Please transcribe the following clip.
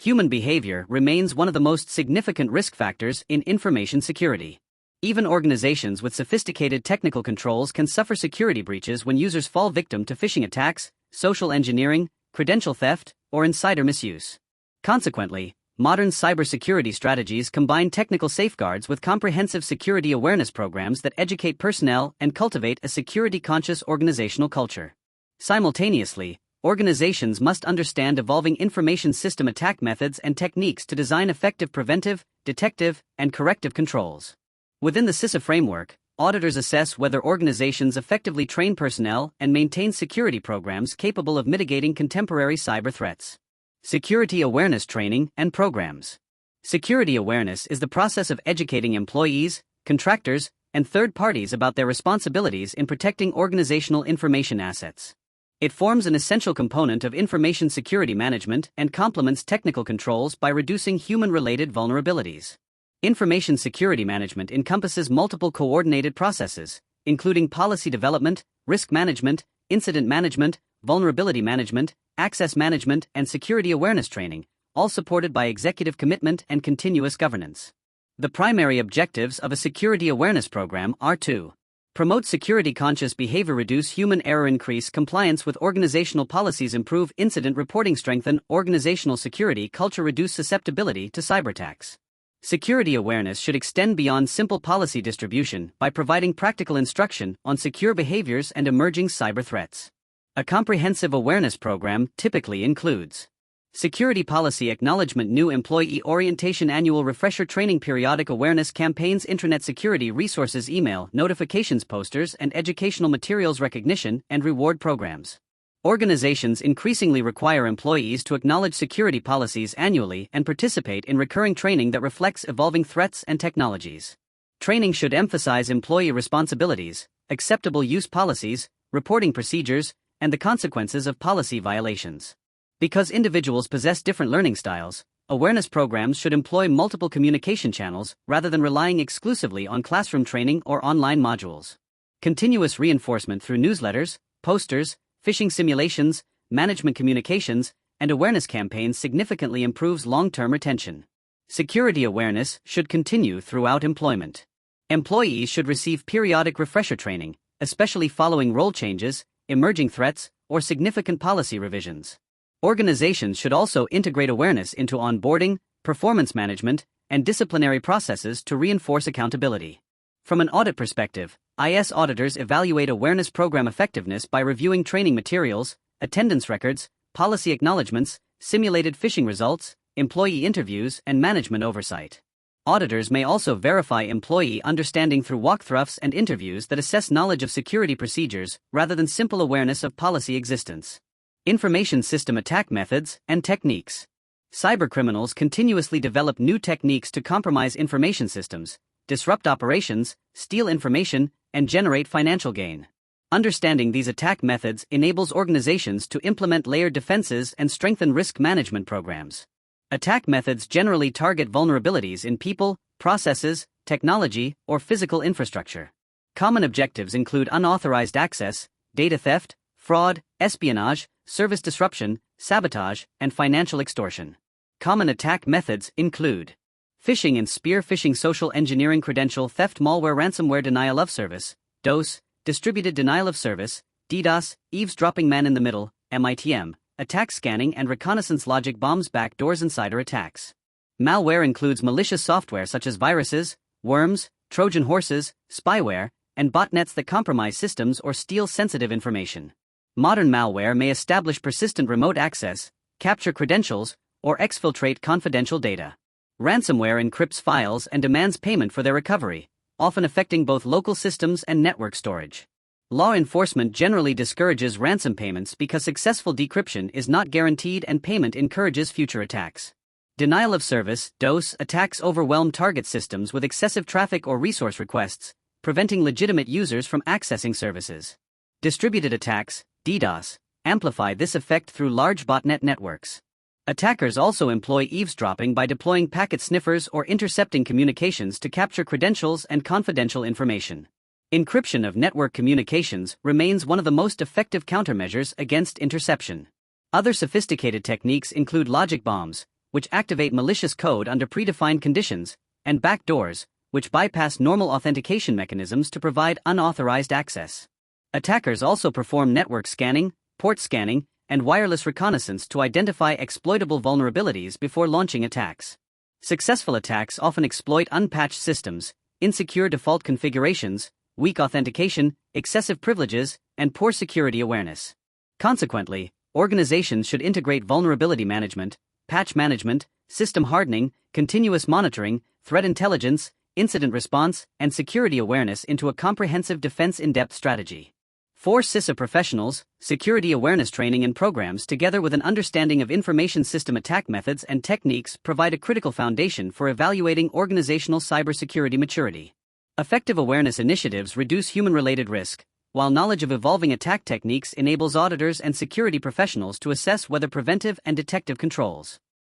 Human behavior remains one of the most significant risk factors in information security. Even organizations with sophisticated technical controls can suffer security breaches when users fall victim to phishing attacks, social engineering, credential theft, or insider misuse. Consequently, modern cybersecurity strategies combine technical safeguards with comprehensive security awareness programs that educate personnel and cultivate a security-conscious organizational culture. Simultaneously, organizations must understand evolving information system attack methods and techniques to design effective preventive, detective, and corrective controls. Within the CISA framework, auditors assess whether organizations effectively train personnel and maintain security programs capable of mitigating contemporary cyber threats. Security awareness training and programs. Security awareness is the process of educating employees, contractors, and third parties about their responsibilities in protecting organizational information assets. It forms an essential component of information security management and complements technical controls by reducing human-related vulnerabilities. Information security management encompasses multiple coordinated processes, including policy development, risk management, incident management, vulnerability management, access management, and security awareness training, all supported by executive commitment and continuous governance. The primary objectives of a security awareness program are to promote security-conscious behavior, reduce human error, increase compliance with organizational policies, improve incident reporting, strengthen organizational security culture, reduce susceptibility to cyberattacks. Security awareness should extend beyond simple policy distribution by providing practical instruction on secure behaviors and emerging cyber threats. A comprehensive awareness program typically includes security policy acknowledgement, new employee orientation, annual refresher training, periodic awareness campaigns, intranet security resources, email notifications, posters and educational materials, recognition and reward programs. Organizations increasingly require employees to acknowledge security policies annually and participate in recurring training that reflects evolving threats and technologies. Training should emphasize employee responsibilities, acceptable use policies, reporting procedures, and the consequences of policy violations. Because individuals possess different learning styles, awareness programs should employ multiple communication channels rather than relying exclusively on classroom training or online modules. Continuous reinforcement through newsletters, posters, phishing simulations, management communications, and awareness campaigns significantly improves long-term retention. Security awareness should continue throughout employment. Employees should receive periodic refresher training, especially following role changes, emerging threats, or significant policy revisions. Organizations should also integrate awareness into onboarding, performance management, and disciplinary processes to reinforce accountability. From an audit perspective, IS auditors evaluate awareness program effectiveness by reviewing training materials, attendance records, policy acknowledgments, simulated phishing results, employee interviews, and management oversight. Auditors may also verify employee understanding through walkthroughs and interviews that assess knowledge of security procedures rather than simple awareness of policy existence. Information system attack methods and techniques. Cybercriminals continuously develop new techniques to compromise information systems, disrupt operations, steal information, and generate financial gain. Understanding these attack methods enables organizations to implement layered defenses and strengthen risk management programs. Attack methods generally target vulnerabilities in people, processes, technology, or physical infrastructure. Common objectives include unauthorized access, data theft, fraud, espionage, service disruption, sabotage, and financial extortion. Common attack methods include phishing and spear phishing, social engineering, credential theft, malware, ransomware, denial of service, DOS, distributed denial of service, DDoS, eavesdropping, man-in-the-middle, MITM, attack scanning and reconnaissance logic, bombs, backdoors, insider attacks. Malware includes malicious software such as viruses, worms, Trojan horses, spyware, and botnets that compromise systems or steal sensitive information. Modern malware may establish persistent remote access, capture credentials, or exfiltrate confidential data. Ransomware encrypts files and demands payment for their recovery, often affecting both local systems and network storage. Law enforcement generally discourages ransom payments because successful decryption is not guaranteed and payment encourages future attacks. Denial of service (DOS) attacks overwhelm target systems with excessive traffic or resource requests, preventing legitimate users from accessing services. Distributed attacks (DDoS) amplify this effect through large botnet networks. Attackers also employ eavesdropping by deploying packet sniffers or intercepting communications to capture credentials and confidential information. Encryption of network communications remains one of the most effective countermeasures against interception. Other sophisticated techniques include logic bombs, which activate malicious code under predefined conditions, and backdoors, which bypass normal authentication mechanisms to provide unauthorized access. Attackers also perform network scanning, port scanning, and wireless reconnaissance to identify exploitable vulnerabilities before launching attacks. Successful attacks often exploit unpatched systems, insecure default configurations, weak authentication, excessive privileges, and poor security awareness. Consequently, organizations should integrate vulnerability management, patch management, system hardening, continuous monitoring, threat intelligence, incident response, and security awareness into a comprehensive defense in-depth strategy. For CISA professionals, security awareness training and programs together with an understanding of information system attack methods and techniques provide a critical foundation for evaluating organizational cybersecurity maturity. Effective awareness initiatives reduce human-related risk, while knowledge of evolving attack techniques enables auditors and security professionals to assess whether preventive and detective controls